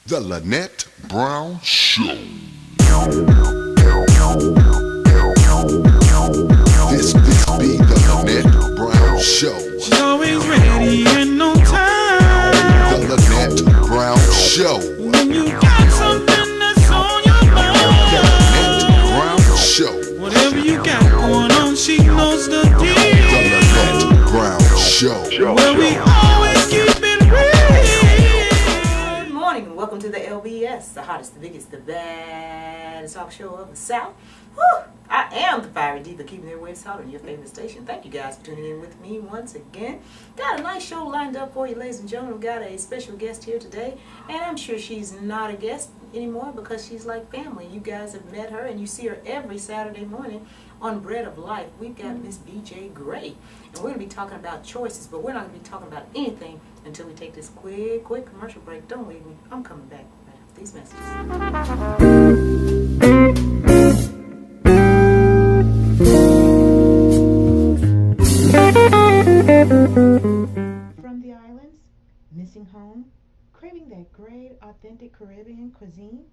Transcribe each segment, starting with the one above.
The Lynette Brown Show. This be the Lynette Brown Show. She's always ready and on time. The Lynette Brown Show. When you got something that's on your mind. The Lynette Brown Show. Whatever you got going on, she knows the deal. The Lynette Brown Show. Where we always keep it real. Good morning and welcome to the LBS, the hottest, the biggest, the baddest talk show of the South. Whew, I am the fiery diva keeping their waves hot on your favorite station. Thank you guys for tuning in with me once again. Got a nice show lined up for you, ladies and gentlemen. We've got a special guest here today, and I'm sure she's not a guest anymore because she's like family. You guys have met her and you see her every Saturday morning on Bread of Life. We've got Miss BJ Gray, and we're going to be talking about choices, but we're not going to be talking about anything until we take this quick commercial break. Don't leave me. I'm coming back right after these messages. From the islands, missing home, craving that great authentic Caribbean cuisine?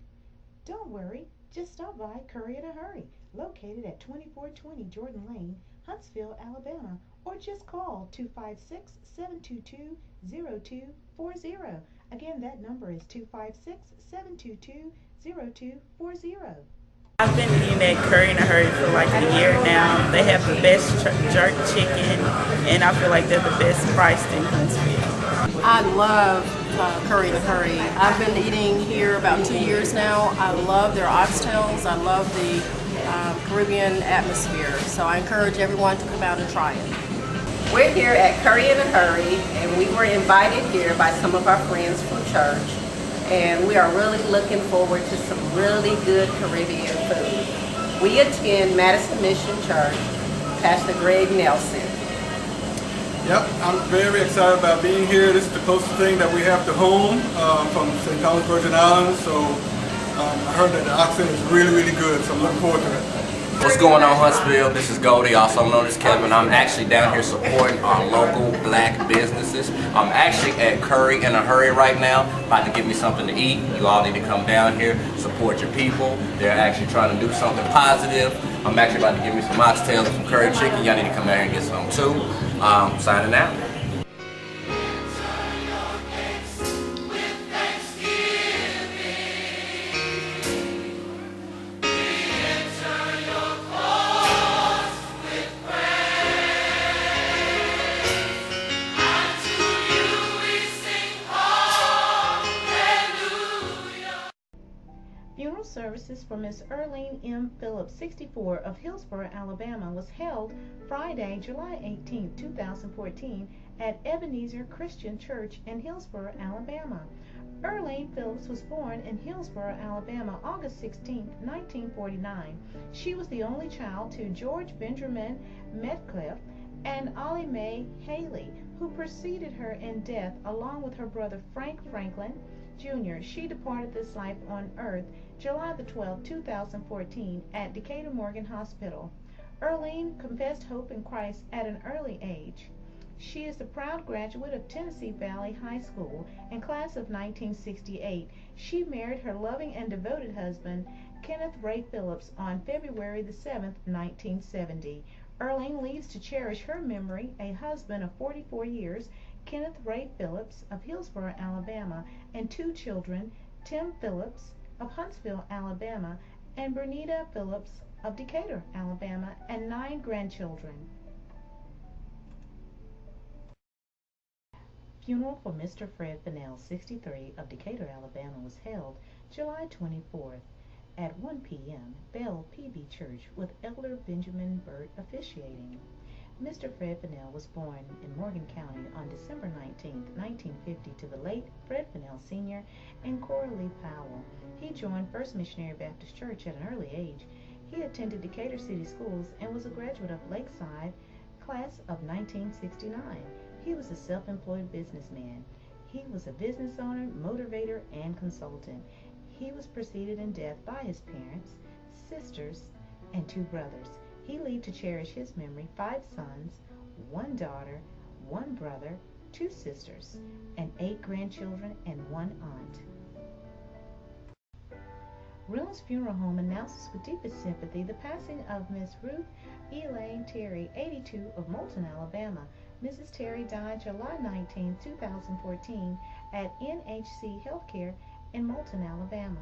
Don't worry, just stop by Curry in a Hurry, located at 2420 Jordan Lane, Huntsville, Alabama, or just call 256-722-0240. Again, that number is 256-722-0240. I've been eating at Curry in a Hurry for like a year now. They have the best jerk chicken, and I feel like they're the best priced in Huntsville. I love Curry in a Hurry. I've been eating here about 2 years now. I love their oxtails. I love the Caribbean atmosphere. So I encourage everyone to come out and try it. We're here at Curry in a Hurry, and we were invited here by some of our friends from church. And we are really looking forward to some really good Caribbean food. We attend Madison Mission Church, Pastor Greg Nelson. Yep, I'm very excited about being here. This is the closest thing that we have to home from St. Thomas, Virgin Islands. So I heard that the oxtail is really good, so I'm looking forward to it. What's going on, Huntsville? This is Goldie, also known as Kevin. I'm actually down here supporting our local black businesses. I'm actually at Curry in a Hurry right now, about to give me something to eat. You all need to come down here, support your people. They're actually trying to do something positive. I'm actually about to give me some oxtails and some curry chicken. Y'all need to come down here and get some too. Signing out. Funeral services for Miss Earlene M. Phillips, 64, of Hillsborough, Alabama, was held Friday, July 18, 2014, at Ebenezer Christian Church in Hillsborough, Alabama. Earlene Phillips was born in Hillsborough, Alabama, August 16, 1949. She was the only child to George Benjamin Metcalf and Ollie Mae Haley, who preceded her in death along with her brother Frank Franklin Jr. She departed this life on earth July 12, 2014 at Decatur Morgan Hospital. Earlene confessed hope in Christ at an early age. She is the proud graduate of Tennessee Valley High School and class of 1968. She married her loving and devoted husband, Kenneth Ray Phillips, on February 7, 1970. Earlene leaves to cherish her memory a husband of 44 years, Kenneth Ray Phillips of Hillsborough, Alabama, and two children, Tim Phillips of Huntsville, Alabama, and Bernita Phillips of Decatur, Alabama, and 9 grandchildren. Funeral for Mr. Fred Fennell, 63, of Decatur, Alabama, was held July 24th at 1 p.m. Bell PB Church, with Elder Benjamin Burt officiating. Mr. Fred Fennell was born in Morgan County on December 19, 1950, to the late Fred Fennell Sr. and Cora Lee Powell. He joined First Missionary Baptist Church at an early age. He attended Decatur City Schools and was a graduate of Lakeside, class of 1969. He was a self-employed businessman. He was a business owner, motivator, and consultant. He was preceded in death by his parents, sisters, and 2 brothers. He leaved to cherish his memory 5 sons, 1 daughter, 1 brother, 2 sisters, and 8 grandchildren and 1 aunt. Ruins Funeral Home announces with deepest sympathy the passing of Miss Ruth Elaine Terry, 82, of Moulton, Alabama. Mrs. Terry died July 19, 2014 at NHC Healthcare in Moulton, Alabama.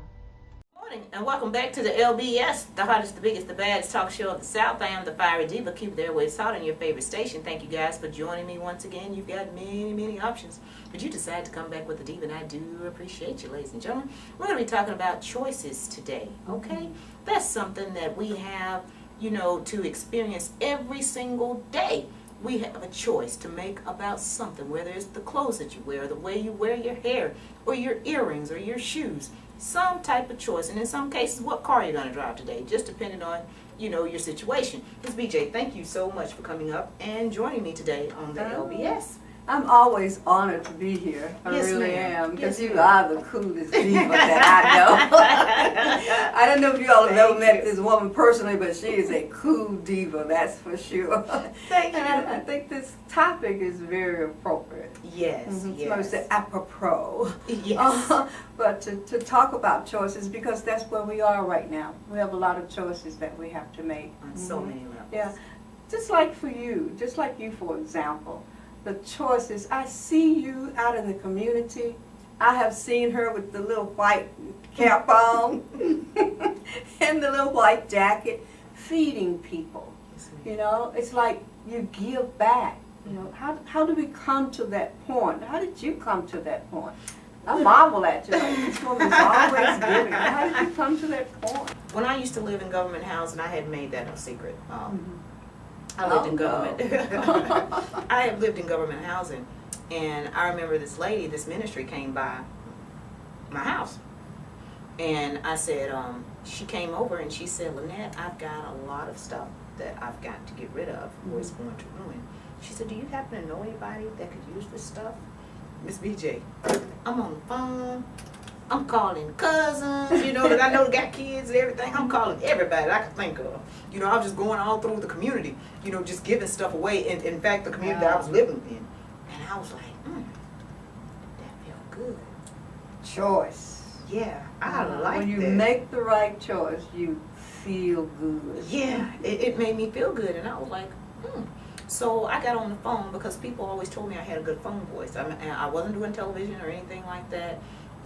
Morning and welcome back to the LBS, the hottest, the biggest, the baddest talk show of the South. I am the Fiery Diva. Keep the airways hot on your favorite station. Thank you guys for joining me once again. You've got many options, but you decided to come back with the Diva, and I do appreciate you, ladies and gentlemen. We're going to be talking about choices today, okay? That's something that we have, to experience every single day. We have a choice to make about something, whether it's the clothes that you wear, the way you wear your hair, or your earrings, or your shoes. Some type of choice, and in some cases, what car you're going to drive today, just depending on, your situation. Ms. BJ, thank you so much for coming up and joining me today on the LBS. I'm always honored to be here. I Yes, really ma'am. am, because Yes, you ma'am. are the coolest diva that I know. I don't know if you all have ever met this woman personally, but she is a cool diva, that's for sure. Thank you. And I think this topic is very appropriate. Yes, Somebody said apropos. Yes. But to talk about choices, because that's where we are right now. We have a lot of choices that we have to make. On so many levels. Yeah, just like you, for example. The choices. I see you out in the community. I have seen her with the little white cap on and the little white jacket feeding people. It's like you give back. How do we come to that point? How did you come to that point? I marvel at you. Like, this woman's always giving. How did you come to that point? When I used to live in government housing, I had made that no secret. I lived in government. I have lived in government housing, and I remember this lady, this ministry came by my house, and I said, she came over and she said, Lynette, I've got a lot of stuff that I've got to get rid of, or it's going to ruin. She said, do you happen to know anybody that could use this stuff? Miss BJ, I'm on the phone. I'm calling cousins, that I know got kids and everything. I'm calling everybody that I can think of. I was just going all through the community, just giving stuff away. And in fact, the community that I was living in. And I was like, that felt good. Choice. Yeah, I like when you that. make the right choice, you feel good. Yeah, it made me feel good. And I was like, So I got on the phone because people always told me I had a good phone voice. I wasn't doing television or anything like that.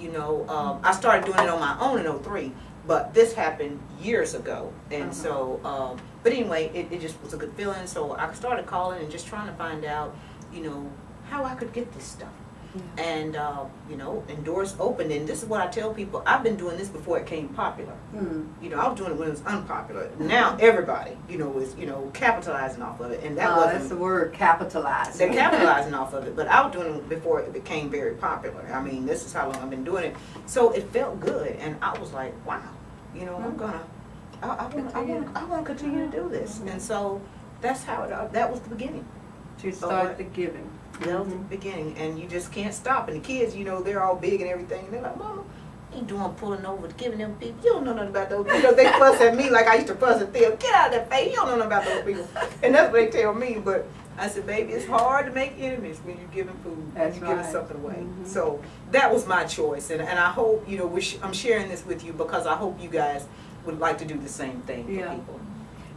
I started doing it on my own in 2003, but this happened years ago. And so, but anyway, it just was a good feeling. So I started calling and just trying to find out, how I could get this stuff. Yeah. And, and doors opened. And this is what I tell people. I've been doing this before it became popular. I was doing it when it was unpopular. Now everybody, is, capitalizing off of it. And that's the word, capitalizing. They're capitalizing off of it. But I was doing it before it became very popular. I mean, this is how long I've been doing it. So it felt good. And I was like, wow, I'm going to, I want to continue to do this. And so that's how that was the beginning. To start the giving. That was the beginning, and you just can't stop. And the kids, they're all big and everything, and they're like, Mama, you ain't doing pulling over, giving them people. You don't know nothing about those people. They fuss at me like I used to fuss at them. Get out of that face. You don't know nothing about those people. And that's what they tell me. But I said, baby, it's hard to make enemies when you're giving food. That's when you're giving something away. So that was my choice. And I hope, I'm sharing this with you because I hope you guys would like to do the same thing for people.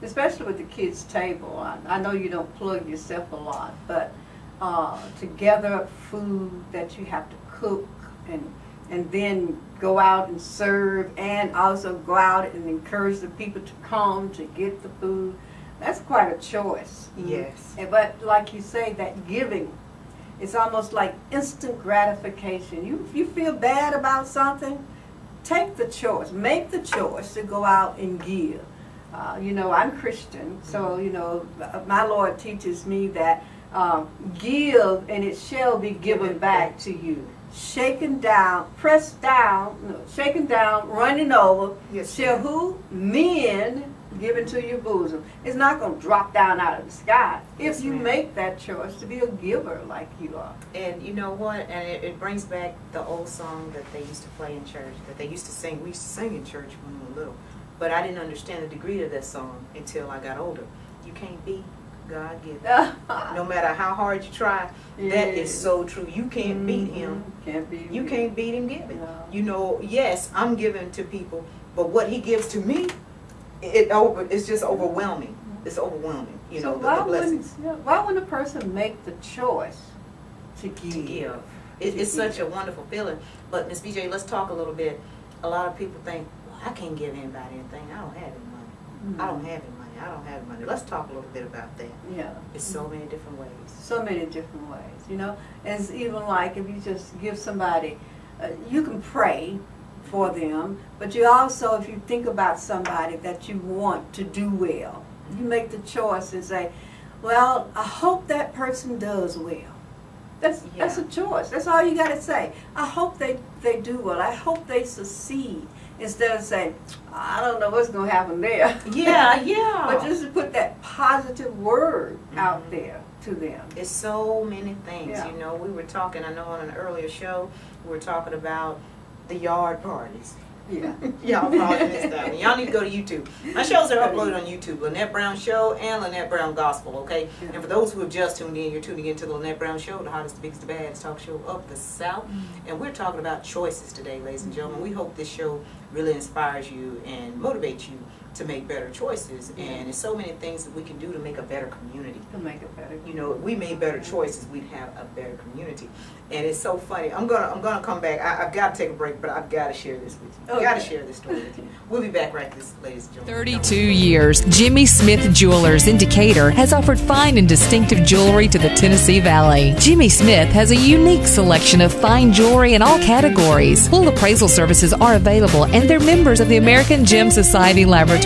Especially with the kids' table. I know you don't plug yourself a lot, but to gather up food that you have to cook and then go out and serve, and also go out and encourage the people to come to get the food. That's quite a choice. Yes. But like you say, that giving, it's almost like instant gratification. You feel bad about something, take the choice, make the choice to go out and give. I'm Christian, so my Lord teaches me that give and it shall be given back to you. Shaken down, pressed down, shaken down, running over. Yes, shall who? Men given to your bosom. It's not going to drop down out of the sky if you make that choice to be a giver like you are. And you know what? And it brings back the old song that they used to play in church, that they used to sing. We used to sing in church when we were little. But I didn't understand the degree of that song until I got older. You can't be God given. No matter how hard you try, that is so true. You can't beat him. Can't beat him. You can't beat him giving. No. You know, yes, I'm giving to people, but what he gives to me, it's just overwhelming. It's overwhelming. You So know, why the blessings. why wouldn't a person make the choice to give? To give. It's such a wonderful feeling. But Miss BJ, let's talk a little bit. A lot of people think, well, I can't give anybody anything. I don't have any money. I don't have any money. I don't have any money. Let's talk a little bit about that. Yeah. It's so many different ways. So many different ways, you know. It's even like if you just give somebody, you can pray for them, but you also, if you think about somebody that you want to do well, you make the choice and say, well, I hope that person does well. That's a choice. That's all you got to say. I hope they do well. I hope they succeed. Instead of saying, I don't know what's going to happen there. Yeah. But just to put that positive word out there to them. It's so many things. Yeah. You know, we were talking, I know on an earlier show, we were talking about the yard parties. Yeah. Y'all probably missed that one. Y'all need to go to YouTube. My shows are uploaded on YouTube, Lynette Brown Show and Lynette Brown Gospel, okay? Yeah. And for those who have just tuned in, you're tuning into the Lynette Brown Show, the hottest, the biggest, the baddest talk show of the South. And we're talking about choices today, ladies and gentlemen. We hope this show really inspires you and motivates you to make better choices. And there's so many things that we can do to make a better community. To make it better. You know, if we made better choices, we'd have a better community. And it's so funny. I'm gonna come back. I've got to take a break, but I've got to share this with you. I've got to share this story with you. We'll be back right this, ladies and gentlemen. 32 years, Jimmy Smith Jewelers in Decatur has offered fine and distinctive jewelry to the Tennessee Valley. Jimmy Smith has a unique selection of fine jewelry in all categories. Full appraisal services are available, and they're members of the American Gem Society Laboratory.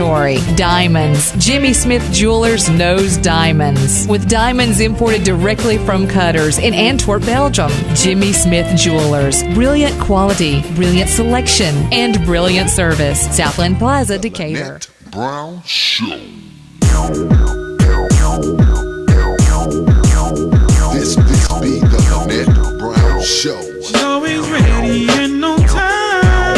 Diamonds. Jimmy Smith Jewelers knows diamonds. With diamonds imported directly from cutters in Antwerp, Belgium. Jimmy Smith Jewelers. Brilliant quality, brilliant selection, and brilliant service. Southland Plaza, Decatur. Lynette Brown Show. This be the Lynette Brown Show. She's always ready and on time.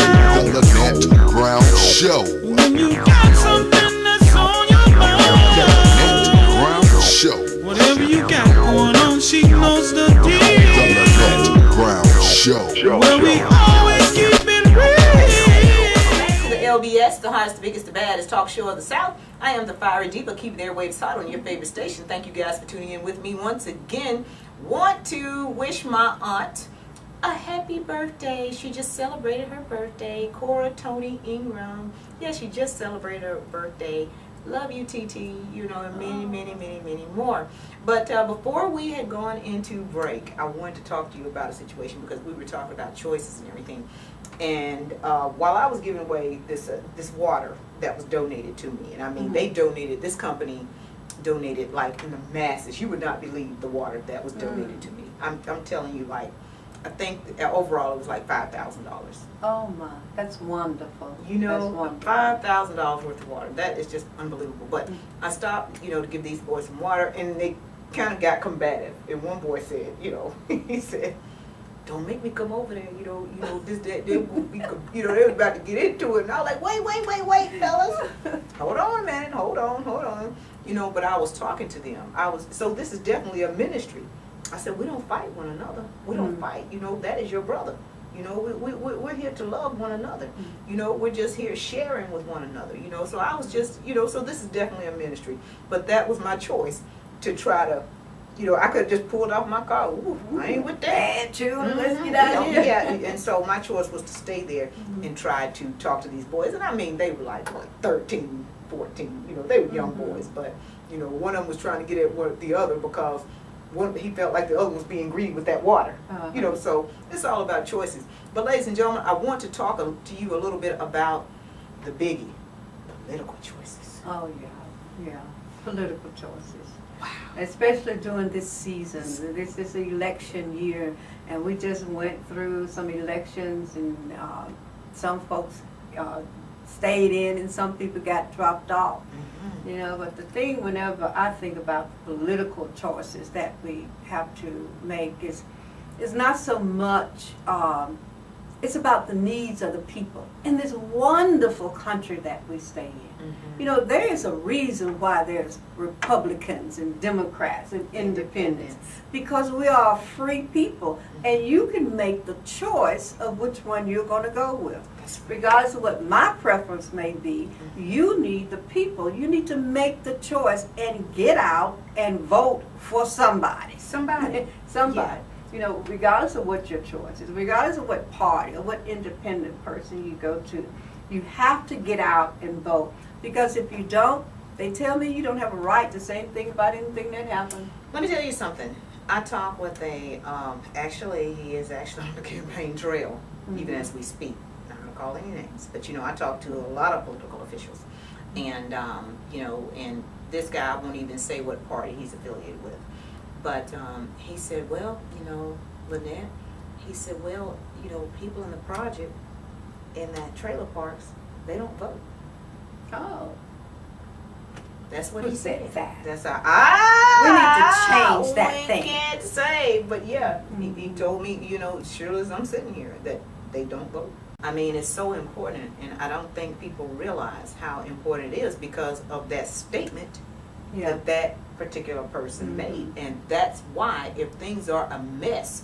The Lynette Brown Show. When you got something that's on your The Lynette mind, Brown Show. whatever you got going on, she knows the The deal. Lynette Brown Show. Well, we always keep it real. The LBS, the hottest, the biggest, the baddest talk show of the South. I am the fiery diva, keeping the airwaves hot on your favorite station. Thank you guys for tuning in with me once again. Want to wish my aunt a happy birthday. She just celebrated her birthday. Cora Tony Ingram. Yeah, she just celebrated her birthday. Love you, TT. You know, and many, many, many, many more. But before we had gone into break, I wanted to talk to you about a situation because we were talking about choices and everything. And while I was giving away this water that was donated to me, and I mean, they donated, this company donated like in the masses. You would not believe the water that was donated to me. I'm telling you, like, I think overall it was like $5,000. Oh my, that's wonderful. You know, That's wonderful. $5,000 worth of water. That is just unbelievable. But I stopped, you know, to give these boys some water, and they kind of got combative. And one boy said, you know, he said, "Don't make me come over there. You know, this, that, they were about to get into it." And I was like, wait, fellas, hold on, man, hold on. You know, but I was talking to them. So this is definitely a ministry. I said, we don't fight one another. We don't fight. You know, that is your brother. You know, we're here to love one another. You know, we're just here sharing with one another. You know, so I was just, you know, so this is definitely a ministry. But that was my choice to try to, you know, I could have just pulled off my car. Ooh, I ain't with that. Children, let's get out of here. Yeah, and so my choice was to stay there and try to talk to these boys. And I mean, they were like, what, 13, 14. You know, they were young boys. But, you know, one of them was trying to get at the other because he felt like the other was being greedy with that water. You know, so it's all about choices. But ladies and gentlemen, I want to talk to you a little bit about the biggie, political choices. Oh yeah, political choices. Wow. Especially during this season. This is the election year, and we just went through some elections, and some folks stayed in, and some people got dropped off. You know, but the thing, whenever I think about political choices that we have to make, is not so much It's about the needs of the people in this wonderful country that we stay in. Mm-hmm. You know, there is a reason why there's Republicans and Democrats and independents, because we are free people, and you can make the choice of which one you're going to go with. Regardless of what my preference may be, you need the people. You need to make the choice and get out and vote for somebody. Somebody. Somebody. You know, regardless of what your choice is, regardless of what party or what independent person you go to, you have to get out and vote. Because if you don't, they tell me you don't have a right to say anything about anything that happened. Let me tell you something. I talked with he is actually on the campaign trail, even as we speak. I'm not going to call any names, but you know, I talked to a lot of political officials. And, you know, and this guy, I won't even say what party he's affiliated with. But he said, well, you know, Lynette, he said, well, you know, people in the project in that trailer parks, they don't vote. Oh. That's what Who he said. said that? That's how We need to change that thing. We can't say, but yeah, he told me, you know, sure as I'm sitting here, that they don't vote. I mean, it's so important, and I don't think people realize how important it is because of that statement that that particular person made. And that's why, if things are a mess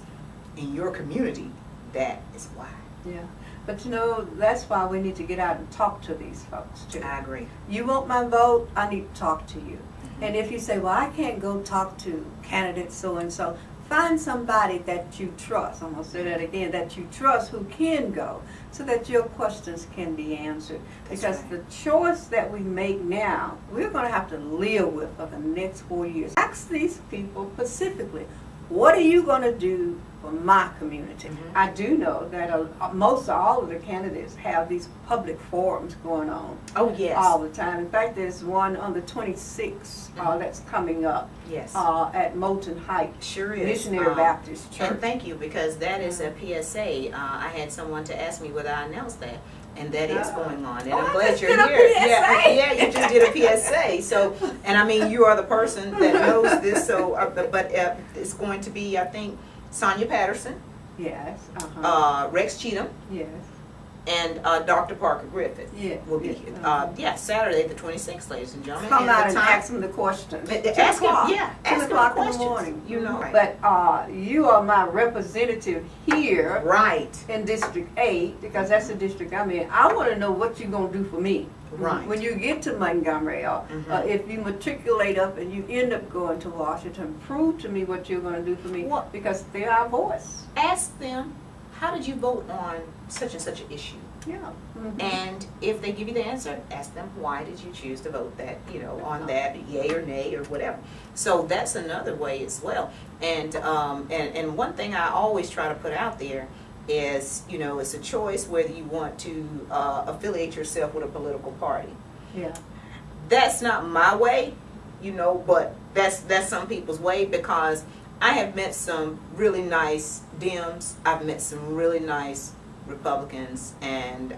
in your community, that is why. Yeah. But you know, that's why we need to get out and talk to these folks too. I agree. You want my vote, I need to talk to you. And if you say, well, I can't go talk to candidate so-and-so, find somebody that you trust. I'm going to say that again, that you trust who can go so that your questions can be answered. Because the choice that we make now, we're going to have to live with for the next 4 years. Ask these people specifically, what are you going to do for my community? I do know that most all of the candidates have these public forums going on. Oh, yes. All the time. In fact, there's one on the 26th that's coming up. Yes. At Moulton Heights. Sure is. Missionary Baptist Church. And thank you, because that is a PSA. I had someone to ask me whether I announced that, and that is going on. And I'm glad you're here. Yeah, you just did a PSA. So, and I mean, you are the person that knows this. So, but it's going to be, I think, Sonia Patterson. Yes. Rex Cheatham. Yes. And Dr. Parker Griffith will be here. Saturday the 26th, ladies and gentlemen. Come out and ask them the questions. Ask him, 10 o'clock in the morning. You know. But you are my representative here. Right. In District 8, because that's the district I'm in. I want to know what you're going to do for me. Right. When you get to Montgomery, or if you matriculate up and you end up going to Washington, prove to me what you're going to do for me, because they're our voice. Ask them, how did you vote on such and such an issue? Yeah. And if they give you the answer, ask them, why did you choose to vote that, you know, on that, yay or nay or whatever. So that's another way as well. And one thing I always try to put out there is, you know, it's a choice whether you want to affiliate yourself with a political party. Yeah. That's not my way, you know, but that's some people's way, because I have met some really nice Dems. I've met some really nice Republicans, and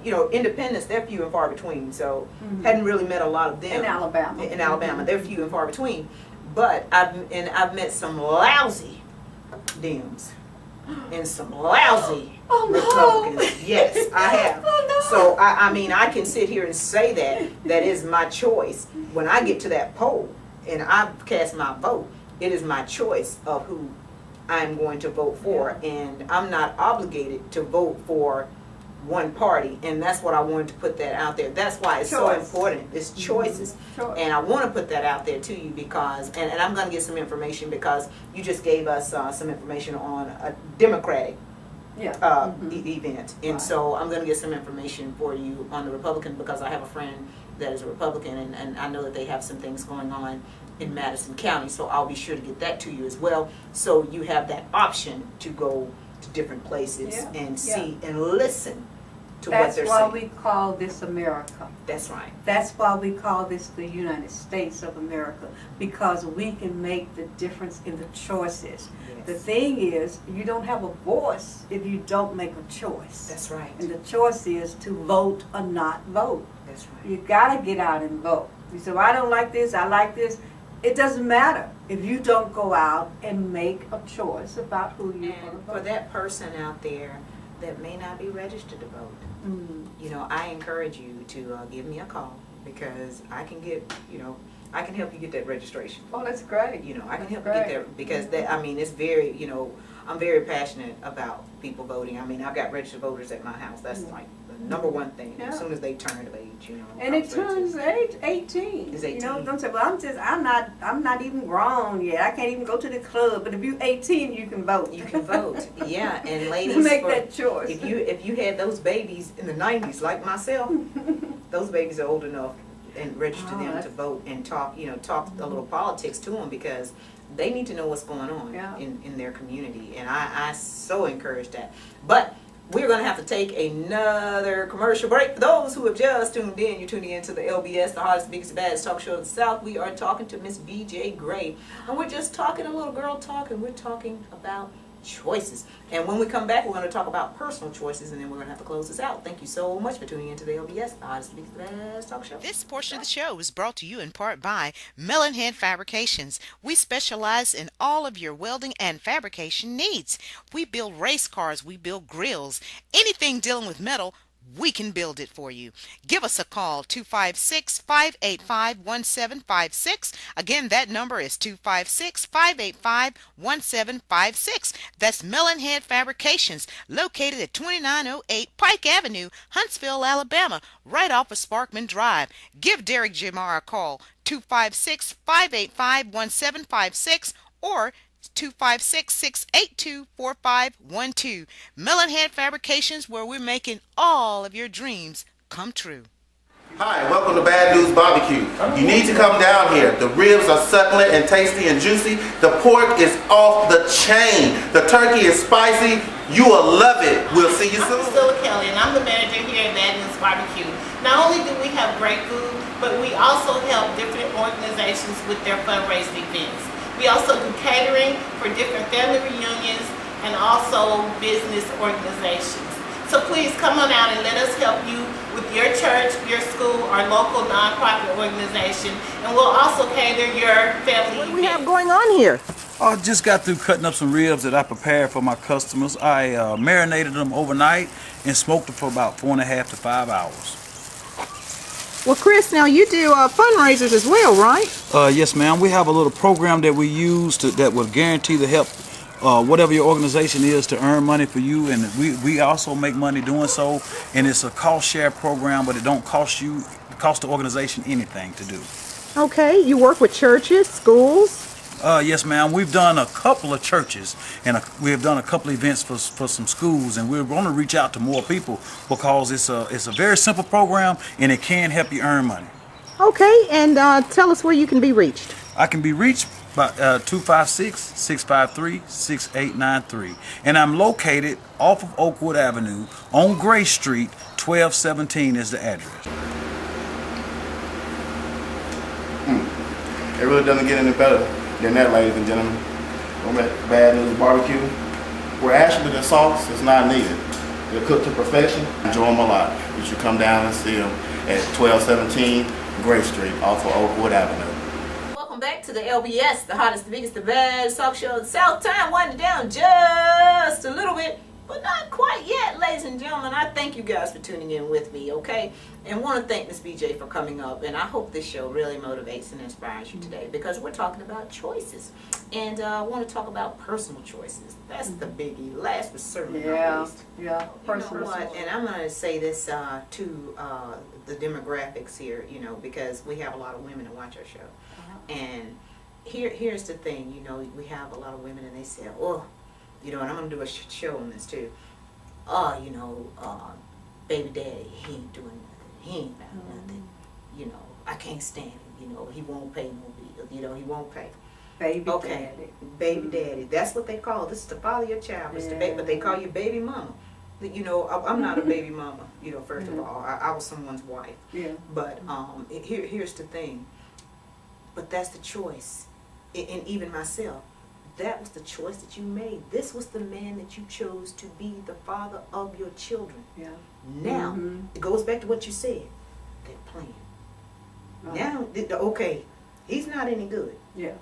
you know, independents, they're few and far between. So hadn't really met a lot of them in Alabama. In Alabama, they're few and far between. But I've met some lousy Dems and some lousy Republicans. Yes, I have. So I mean, I can sit here and say that is my choice. When I get to that poll and I cast my vote, it is my choice of who I'm going to vote for, and I'm not obligated to vote for one party, and that's what I wanted to put that out there. That's why it's so important. It's choices. And I want to put that out there to you because, and I'm going to get some information, because you just gave us some information on a Democratic event, and so I'm going to get some information for you on the Republican, because I have a friend that is a Republican, and I know that they have some things going on in Madison County, so I'll be sure to get that to you as well, so you have that option to go to different places and see and listen to what they're saying. That's why we call this America. That's right. That's why we call this the United States of America, because we can make the difference in the choices. Yes. The thing is, you don't have a voice if you don't make a choice. That's right. And the choice is to vote or not vote. That's right. You got to get out and vote. You say, well, I don't like this, I like this. It doesn't matter if you don't go out and make a choice about who you're going to vote. For that person out there that may not be registered to vote. Mm. You know, I encourage you to give me a call because I can get, I can help you get that registration. Oh, that's great. You know, I can That's help you get great. there because it's very, I'm very passionate about people voting. I mean, I've got registered voters at my house. That's like the number one thing. Yeah. As soon as they turn of age, And it turns age 18. It's 18. You know, don't say, well, I'm not even grown yet. I can't even go to the club. But if you're 18, you can vote. You can vote. Yeah, and ladies, make that choice. If you had those babies in the 90s like myself, those babies are old enough and register them to vote and talk a little politics to them because they need to know what's going on in their community. And I so encourage that. But we're going to have to take another commercial break. For those who have just tuned in, you're tuning into the LBS, the hottest, biggest, baddest talk show of the South. We are talking to Miss VJ Gray. And we're just talking, a little girl talk, and we're talking about choices. And when we come back, we're going to talk about personal choices, and then we're going to have to close this out. Thank you so much for tuning into the LBS, the hottest, biggest, baddest talk show. This portion of the show is brought to you in part by Melonhead Fabrications. We specialize in all of your welding and fabrication needs. We build race cars, we build grills, anything dealing with metal, we can build it for you. Give us a call, 256-585-1756. Again, that number is 256-585-1756. That's Melonhead Fabrications, located at 2908 Pike Avenue, Huntsville, Alabama, right off of Sparkman Drive. Give Derek Jamar a call, 256-585-1756 or 256-682-4512. Melonhead Fabrications, where we're making all of your dreams come true. Hi, welcome to Bad News Barbecue. You need to come down here. The ribs are succulent and tasty and juicy. The pork is off the chain. The turkey is spicy. You will love it. We'll see you soon. I'm Priscilla Kelly, and I'm the manager here at Bad News Barbecue. Not only do we have great food, but we also help different organizations with their fundraising events. We also do catering for different family reunions and also business organizations. So please come on out and let us help you with your church, your school, or local nonprofit organization. And we'll also cater your family What do we have going on here? I just got through cutting up some ribs that I prepared for my customers. I marinated them overnight and smoked them for about 4.5 to 5 hours. Well, Chris, now you do fundraisers as well, right? Yes, ma'am. We have a little program that we use that will guarantee the help whatever your organization is to earn money for you, and we also make money doing so. And it's a cost share program, but it don't cost the organization anything to do. Okay, you work with churches, schools? Yes, ma'am. We've done a couple of churches and we have done a couple of events for some schools, and we're going to reach out to more people because it's a very simple program and it can help you earn money. Okay, and tell us where you can be reached. I can be reached by 256-653-6893, and I'm located off of Oakwood Avenue on Gray Street. 1217 is the address. It really doesn't get any better than that, ladies and gentlemen. We're at Bad News Barbecue, where actually the sauce is not needed. They're cooked to perfection. Enjoy them a lot. You should come down and see them at 1217 Gray Street off of Oakwood Avenue. Welcome back to the LBS, the hottest, the biggest, the baddest talk show of the South. Time winding down just a little bit, but not quite yet, ladies and gentlemen. I thank you guys for tuning in with me, okay? And want to thank Miss BJ for coming up. And I hope this show really motivates and inspires you today, because we're talking about choices. And I want to talk about personal choices. That's the biggie. Last but certainly not least. Yeah, You know what? And I'm going to say this to the demographics here, because we have a lot of women that watch our show. And here's the thing, we have a lot of women and they say, oh, and I'm going to do a show on this too. Oh, baby daddy, he ain't doing nothing. He ain't about nothing. I can't stand him. He won't pay no bill. He won't pay. Baby daddy. Baby daddy. That's what they call. This is the father of your child, Mr. Baby, but they call you baby mama. I'm not a baby mama. First of all, I was someone's wife. Yeah. But here's the thing. But that's the choice. And even myself, that was the choice that you made. This was the man that you chose to be the father of your children. Yeah. Now, it goes back to what you said. They're playing. Now, okay, he's not any good. Yeah.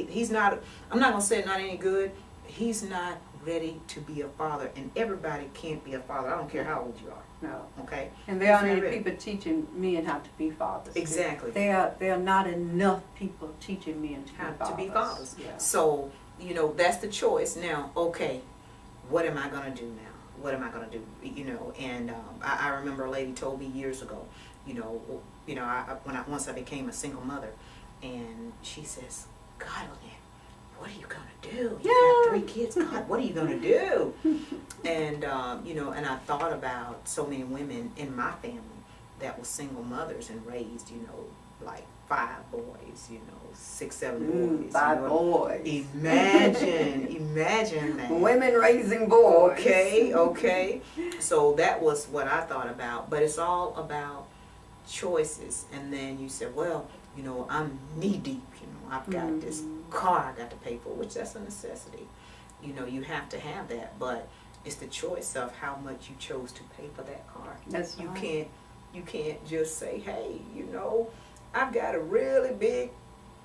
He's not, I'm not going to say not any good. He's not ready to be a father, and everybody can't be a father. I don't care how old you are. No. Okay. And there aren't It's any not ready. people teaching men how to be fathers. Exactly. There are not enough people teaching men How to be fathers. Yeah. So, you know, that's the choice. Now, okay, what am I going to do now? What am I going to do? You know, and I remember a lady told me years ago, once I became a single mother, and she says, God, Lynette, what are you going to do? You got 3 kids. God, what are you going to do? And, and I thought about so many women in my family that were single mothers and raised, like 5 boys, 6, 7 boys. 5 boys. Imagine that. Women raising boys. Okay. So that was what I thought about. But it's all about choices. And then you said, well, I'm knee deep. I've got this car I got to pay for, which that's a necessity. You have to have that. But it's the choice of how much you chose to pay for that car. That's right. You can't just say, hey, I've got a really big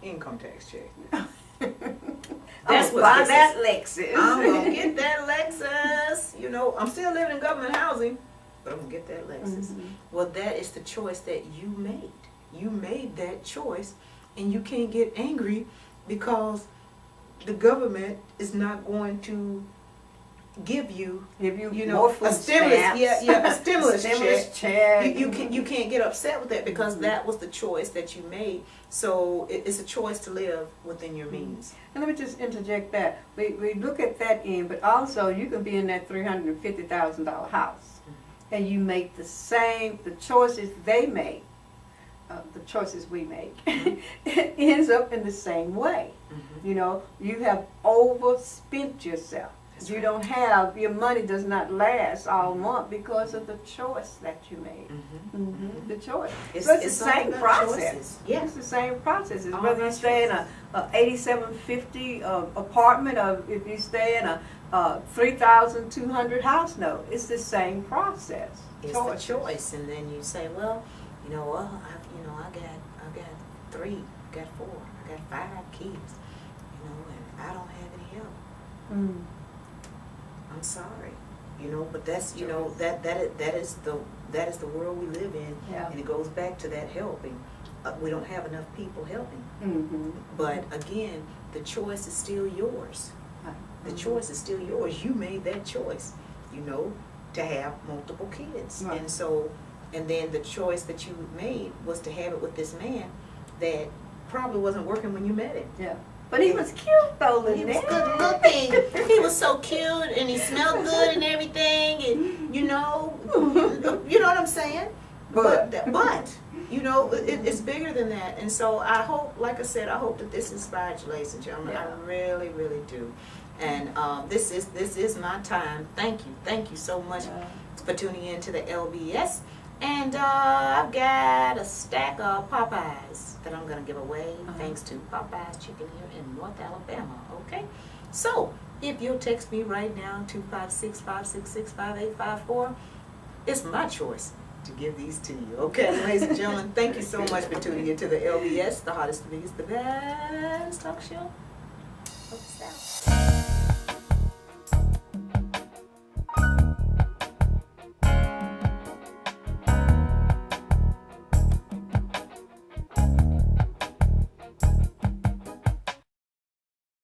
income tax check. That's why that Lexus. I'm gonna get that Lexus. I'm still living in government housing, but I'm gonna get that Lexus. Well, that is the choice that you made. You made that choice, and you can't get angry because the government is not going to give you more food a stimulus, stamps. a stimulus check. You can't get upset with that because that was the choice that you made. So it's a choice to live within your means. And let me just interject that we look at that end, but also you can be in that $350,000 house, and you make the choices they make. The choices we make it ends up in the same way. You have overspent yourself. That's you right. don't have, your money does not last all month because of the choice that you made. The choice. It's the same all about process. choices. Yeah. It's the same process. It's All whether you about stay in choices. a 8750 apartment or if you stay in a 3,200 house note. It's the same process. It's Choices. the choice, and then you say, well, I got 3, I got 4, I got 5 kids, and I don't have any help. I'm sorry, but that's that is the world we live in, and it goes back to that helping. We don't have enough people helping. But again, the choice is still yours. The choice is still yours. You made that choice, to have multiple kids, and so. And then the choice that you made was to have it with this man that probably wasn't working when you met him. Yeah. But he was cute though, Lynette. He was good looking. He was so cute, and he smelled good and everything, and you know what I'm saying? But it's bigger than that. And so I hope, like I said, I hope that this inspires you, ladies and gentlemen. I really, really do. And this is my time. Thank you so much for tuning in to the LBS. And I've got a stack of Popeyes that I'm going to give away thanks to Popeyes Chicken here in North Alabama, okay? So, if you'll text me right now, 256-566-5854, it's my choice to give these to you, okay? Ladies and gentlemen, thank you so much for tuning in to the LBS, the hottest, the biggest, the best talk show of the South.